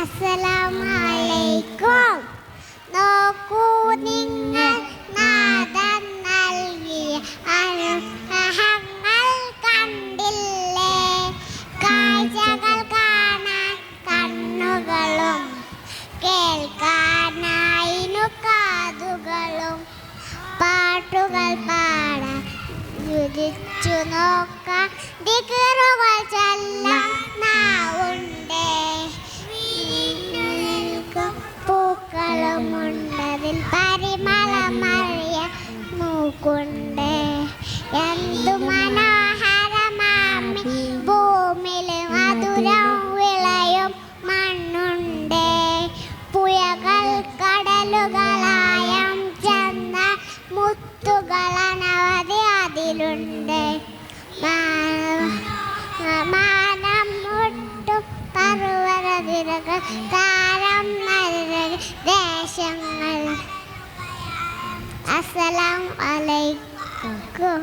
അസ്സലാമലൈക്കും. നോക്കൂ നിങ്ങൾ നാദം നൽകിയ അനുഗ്രഹങ്ങൾ കണ്ടില്ലേ? കാഴ്ചകൾ കാണാൻ കണ്ണുകളും കേൾക്കാനായിനു കാതുകളും പാട്ടുകൾ പാടാൻ രുചിച്ചു നോക്കാൻ ദിക്റുകൾ ചൊല്ലാൻ നാവുണ്ടേ. പൂക്കളുമുണ്ടതിൽ പരിമളമറിയ മൂക്കുണ്ടേ. എന്തു മനോഹരമാമി ഭൂമിയിൽ മധുരം വിളയും മണ്ണുണ്ടേ. പുഴകൾ കടലുകളായം ചെന്ന മുത്തുകൾ അനവധി അതിലുണ്ട്. മാനം മുട്ടും പർവ്വതനിരകൾ താരം നരക ദേശങ്ങൾ. അസ്സലാമു അലൈക്കും.